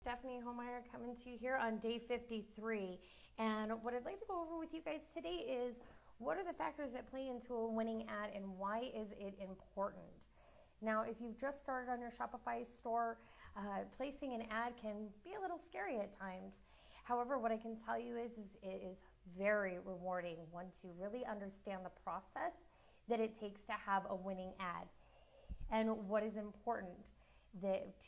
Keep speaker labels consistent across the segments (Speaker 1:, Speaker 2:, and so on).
Speaker 1: Stephanie Homeyer coming to you here on day 53. And what I'd like to go over with you guys today is what are the factors that play into a winning ad and why is it important? Now, if you've just started on your Shopify store, placing an ad can be a little scary at times. However, what I can tell you is it is very rewarding once you really understand the process that it takes to have a winning ad and what is important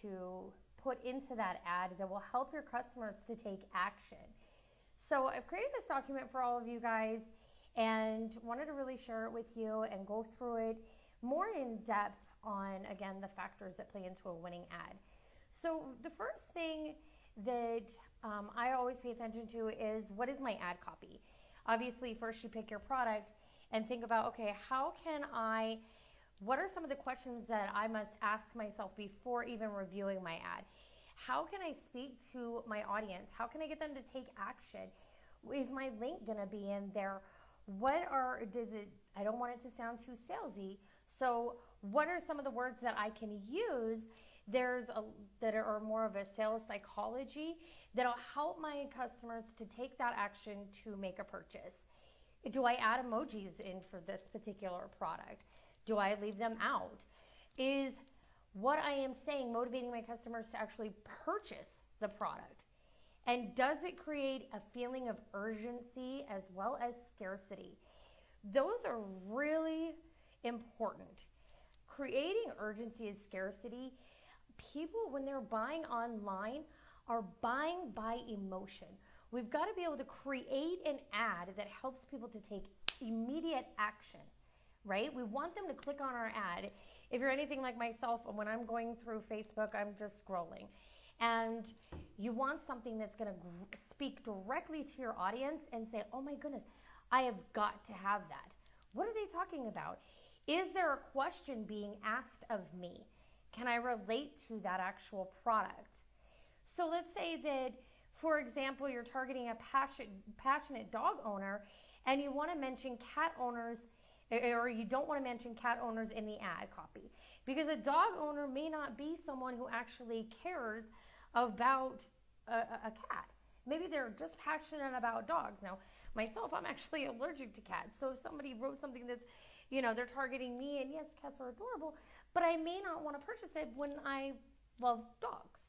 Speaker 1: to put into that ad that will help your customers to take action. So I've created this document for all of you guys and wanted to really share it with you and go through it more in depth on, again, the factors that play into a winning ad. So the first thing that I always pay attention to is, what is my ad copy? Obviously, first you pick your product and think about, okay, what are some of the questions that I must ask myself before even reviewing my ad? How can I speak to my audience? How can I get them to take action? Is my link going to be in there? I don't want it to sound too salesy. So what are some of the words that I can use that are more of a sales psychology that'll help my customers to take that action to make a purchase? Do I add emojis in for this particular product? Do I leave them out? Is what I am saying motivating my customers to actually purchase the product? And does it create a feeling of urgency as well as scarcity? Those are really important. Creating urgency and scarcity, people, when they're buying online, are buying by emotion. We've got to be able to create an ad that helps people to take immediate action, right? We want them to click on our ad. If you're anything like myself, when I'm going through Facebook, I'm just scrolling. And you want something that's going to speak directly to your audience and say, oh my goodness, I have got to have that. What are they talking about? Is there a question being asked of me? Can I relate to that actual product? So let's say that, for example, you're targeting a passionate dog owner and you want to mention cat owners, or you don't want to mention cat owners in the ad copy, because a dog owner may not be someone who actually cares about a cat. Maybe they're just passionate about dogs. Now, myself, I'm actually allergic to cats. So if somebody wrote something that's, they're targeting me, and yes, cats are adorable, but I may not want to purchase it when I love dogs.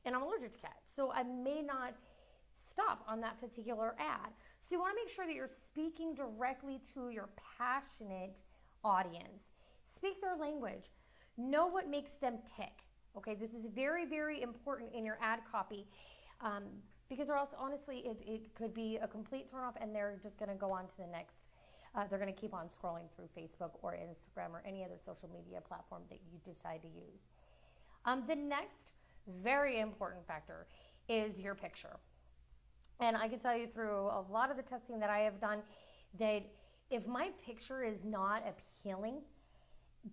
Speaker 1: And I'm allergic to cats. So I may not stop on that particular ad. So you want to make sure that you're speaking directly to your passionate audience. Speak their language. Know what makes them tick. Okay, this is very, very important in your ad copy because or else, honestly, it could be a complete turnoff and they're just going to go on to the next. They're going to keep on scrolling through Facebook or Instagram or any other social media platform that you decide to use. The next very important factor is your picture. And I can tell you through a lot of the testing that I have done that if my picture is not appealing,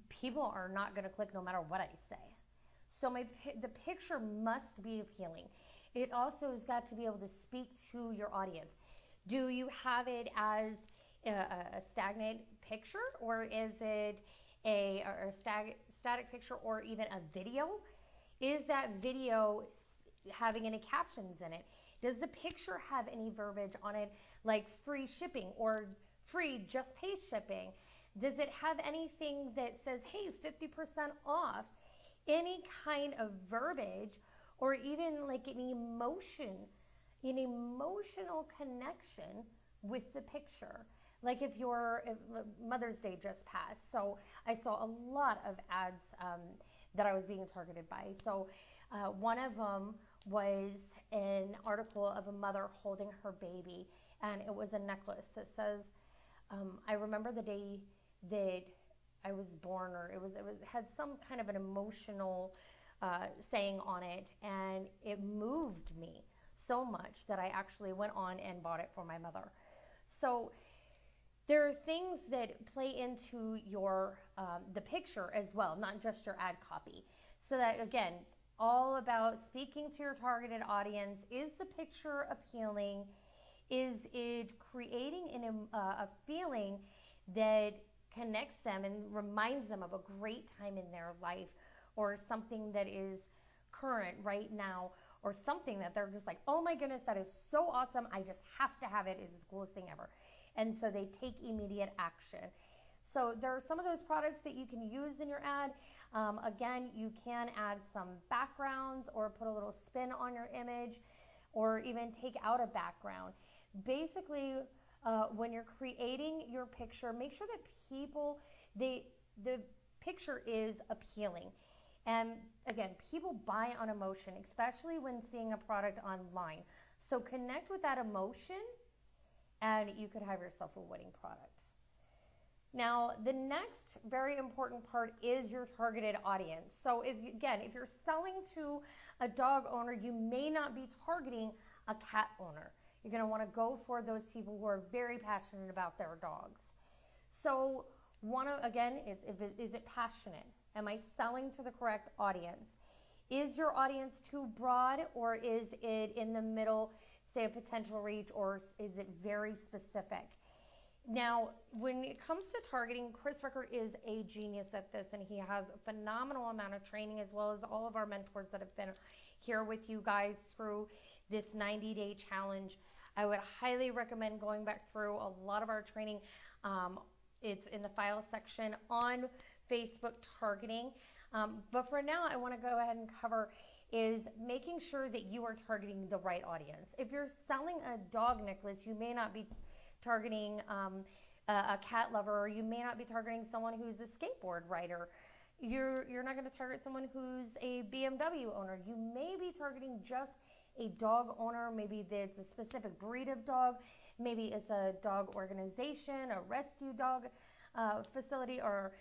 Speaker 1: people are not going to click no matter what I say. So the picture must be appealing. It also has got to be able to speak to your audience. Do you have it as a stagnant picture, or is it a static picture, or even a video? Is that video having any captions in it? Does the picture have any verbiage on it, like free shipping or free just pay shipping? Does it have anything that says, hey, 50% off? Any kind of verbiage, or even like an emotional connection with the picture. Like if Mother's Day just passed, so I saw a lot of ads that I was being targeted by. So one of them was an article of a mother holding her baby, and it was a necklace that says, I remember the day that I was born, or it had some kind of an emotional saying on it, and it moved me so much that I actually went on and bought it for my mother. So there are things that play into your the picture as well, not just your ad copy. So that, again, all about speaking to your targeted audience. Is the picture appealing? Is it creating a feeling that connects them and reminds them of a great time in their life, or something that is current right now, or something that they're just like, oh my goodness, that is so awesome. I just have to have it. It's the coolest thing ever. And so they take immediate action. So there are some of those products that you can use in your ad. Again, you can add some backgrounds or put a little spin on your image or even take out a background. Basically, when you're creating your picture, make sure that the picture is appealing. And again, people buy on emotion, especially when seeing a product online. So connect with that emotion and you could have yourself a winning product. Now, the next very important part is your targeted audience. So if you're selling to a dog owner, you may not be targeting a cat owner. You're going to want to go for those people who are very passionate about their dogs. So is it passionate? Am I selling to the correct audience? Is your audience too broad, or is it in the middle, say a potential reach, or is it very specific? Now, when it comes to targeting, Chris Rickard is a genius at this, and he has a phenomenal amount of training, as well as all of our mentors that have been here with you guys through this 90-day challenge. I would highly recommend going back through a lot of our training. It's in the file section on Facebook targeting. But for now, I want to go ahead and cover is making sure that you are targeting the right audience. If you're selling a dog necklace, you may not be targeting a cat lover, or you may not be targeting someone who's a skateboard rider. You're not going to target someone who's a BMW owner. You may be targeting just a dog owner. Maybe it's a specific breed of dog. Maybe it's a dog organization, a rescue dog facility, or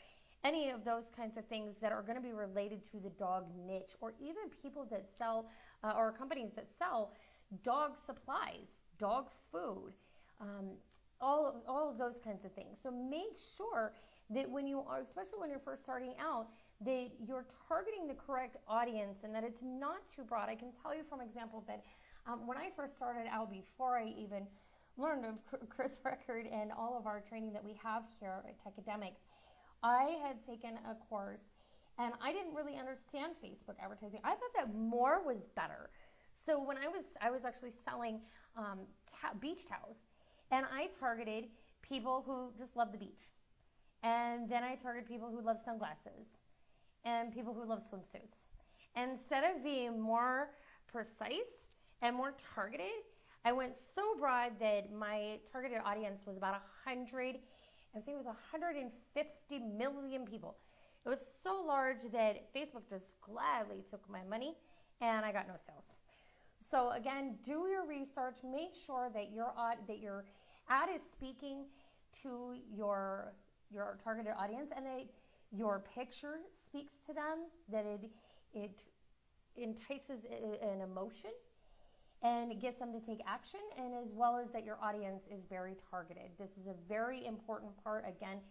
Speaker 1: any of those kinds of things that are going to be related to the dog niche, or even people that sell or companies that sell dog supplies, dog food, all of those kinds of things. So make sure that when you are, especially when you're first starting out, that you're targeting the correct audience and that it's not too broad. I can tell you from example that when I first started out, before I even learned of Chris Rickard and all of our training that we have here at Tecademics, I had taken a course and I didn't really understand Facebook advertising. I thought that more was better. So when I was actually selling beach towels, and I targeted people who just love the beach. And then I targeted people who love sunglasses and people who love swimsuits. And instead of being more precise and more targeted, I went so broad that my targeted audience was about 150 million people. It was so large that Facebook just gladly took my money and I got no sales. So again, do your research, make sure that your ad is speaking to your targeted audience and that your picture speaks to them, that it entices an emotion and it gets them to take action, and as well as that your audience is very targeted. This is a very important part. Again,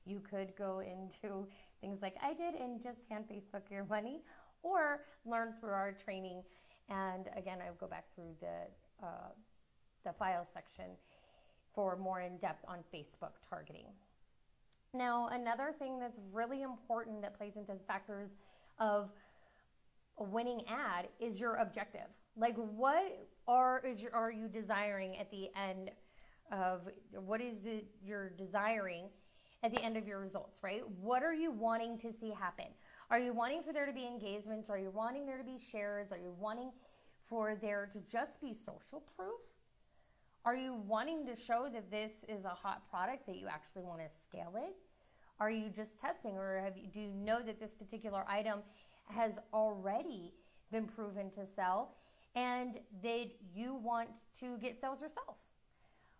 Speaker 1: you could go into things like I did and just hand Facebook your money, or learn through our training. And again, I will go back through the file section for more in depth on Facebook targeting. Now, another thing that's really important that plays into factors of a winning ad is your objective. Like, what are you desiring at the end of, what is it you're desiring at the end of your results, right? What are you wanting to see happen? Are you wanting for there to be engagements? Are you wanting there to be shares? Are you wanting for there to just be social proof? Are you wanting to show that this is a hot product, that you actually want to scale it? Are you just testing, or do you know that this particular item has already been proven to sell and that you want to get sales yourself?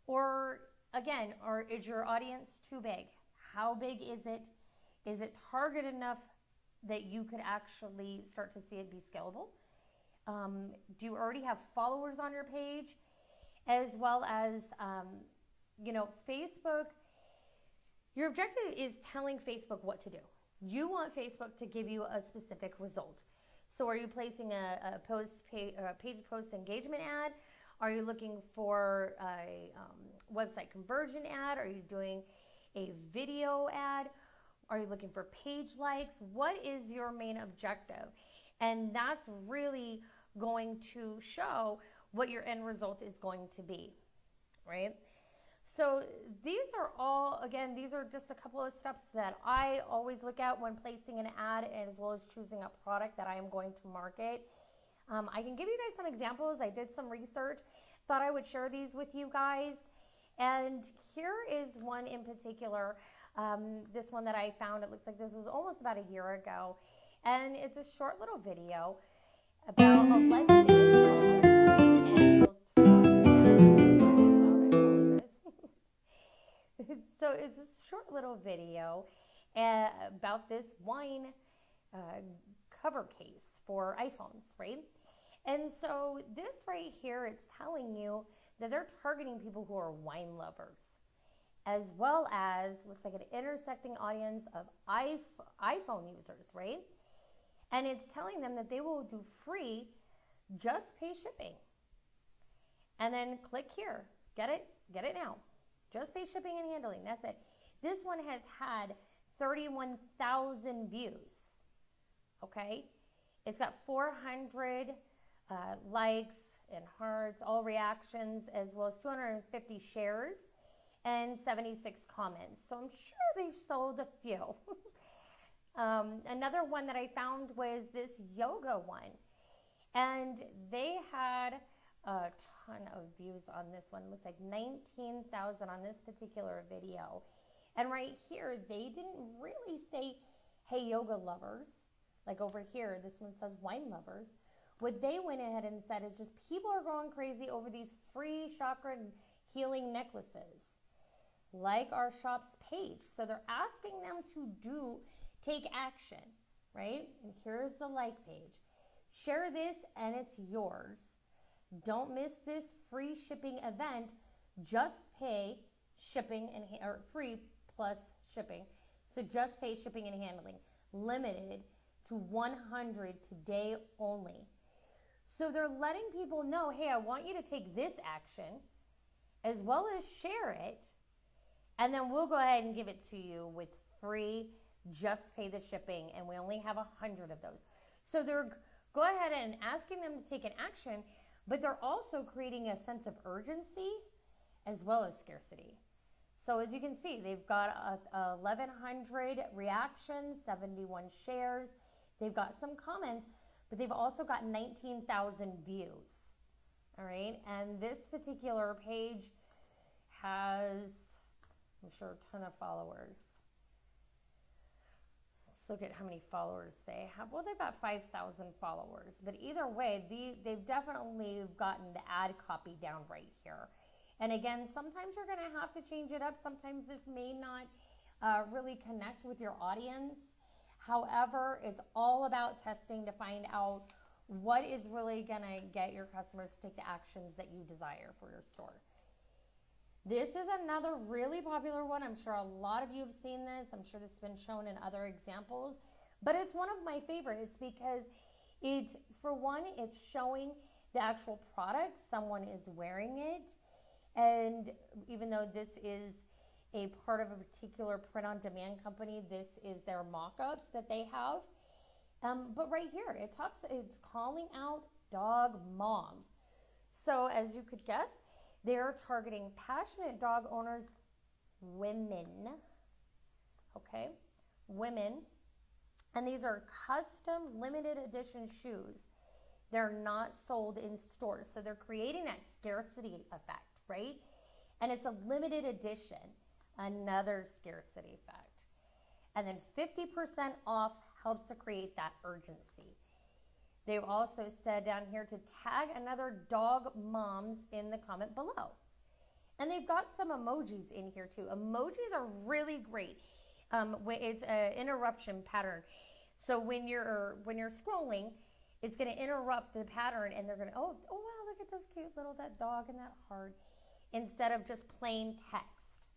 Speaker 1: Or again, is your audience too big? How big is it? Is it targeted enough that you could actually start to see it be scalable? Do you already have followers on your page? As well as, Facebook, your objective is telling Facebook what to do. You want Facebook to give you a specific result. So are you placing a page post engagement ad? Are you looking for a website conversion ad? Are you doing a video ad? Are you looking for page likes? What is your main objective? And that's really going to show what your end result is going to be, right? So these are all, again, these are just a couple of steps that I always look at when placing an ad, as well as choosing a product that I am going to market. I can give you guys some examples. I did some research, thought I would share these with you guys. And here is one in particular, this one that I found. It looks like this was almost about a year ago. And it's a short little video about 11 minutes long. So it's a short little video about this wine cover case for iPhones, right? And so this right here, it's telling you that they're targeting people who are wine lovers, as well as, looks like an intersecting audience of iPhone users, right? And it's telling them that they will do free, just pay shipping. And then click here, get it now. Just pay shipping and handling, that's it. This one has had 31,000 views, okay? It's got 400 likes and hearts, all reactions, as well as 250 shares and 76 comments. So I'm sure they sold a few. Another one that I found was this yoga one. And they had a ton of views on this one. It looks like 19,000 on this particular video. And right here, they didn't really say, hey, yoga lovers. Like over here, this one says wine lovers. What they went ahead and said is just people are going crazy over these free chakra healing necklaces, like our shop's page. So they're asking them to take action, right? And here's the like page. Share this and it's yours. Don't miss this free shipping event. Just pay shipping or free plus shipping. So just pay shipping and handling. Limited to 100 today only. So they're letting people know, hey, I want you to take this action as well as share it. And then we'll go ahead and give it to you with free, just pay the shipping. And we only have 100 of those. So they're go ahead and asking them to take an action, but they're also creating a sense of urgency as well as scarcity. So as you can see, they've got 1,100 reactions, 71 shares. They've got some comments, but they've also got 19,000 views. All right. And this particular page has, I'm sure, a ton of followers. Let's look at how many followers they have. Well, they've got 5,000 followers. But either way, they've definitely gotten the ad copy down right here. And again, sometimes you're going to have to change it up. Sometimes this may not really connect with your audience. However, it's all about testing to find out what is really going to get your customers to take the actions that you desire for your store. This is another really popular one. I'm sure a lot of you have seen this. I'm sure this has been shown in other examples. But it's one of my favorites because it's, for one, it's showing the actual product. Someone is wearing it. And even though this is a part of a particular print-on-demand company, this is their mock-ups that they have. But right here, it's calling out dog moms. So as you could guess, they're targeting passionate dog owners, women, okay, women. And these are custom limited edition shoes. They're not sold in stores. So they're creating that scarcity effect, right? And it's a limited edition, another scarcity effect. And then 50% off helps to create that urgency. They've also said down here to tag another dog moms in the comment below. And they've got some emojis in here too. Emojis are really great. It's an interruption pattern. So when you're scrolling, it's going to interrupt the pattern, and they're going to, oh wow, look at this cute little that dog and that heart, instead of just plain text.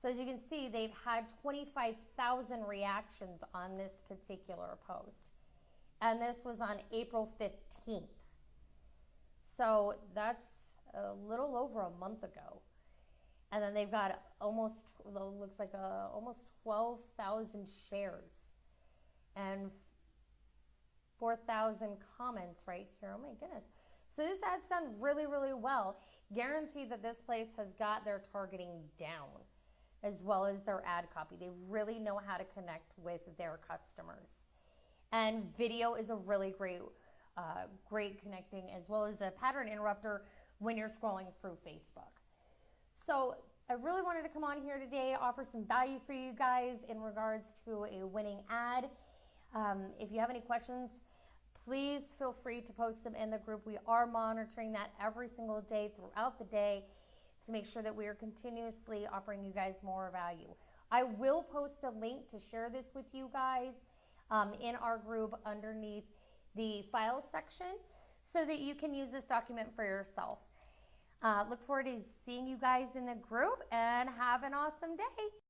Speaker 1: So as you can see, they've had 25,000 reactions on this particular post. And this was on April 15th. So that's a little over a month ago. And then they've got almost 12,000 shares and 4,000 comments right here. Oh my goodness. So this ad's done really, really well. Guarantee that this place has got their targeting down as well as their ad copy. They really know how to connect with their customers. And video is a really great connecting, as well as a pattern interrupter when you're scrolling through Facebook. So I really wanted to come on here today, offer some value for you guys in regards to a winning ad. If you have any questions, please feel free to post them in the group. We are monitoring that every single day throughout the day to make sure that we are continuously offering you guys more value. I will post a link to share this with you guys in our group underneath the files section so that you can use this document for yourself. Look forward to seeing you guys in the group, and have an awesome day.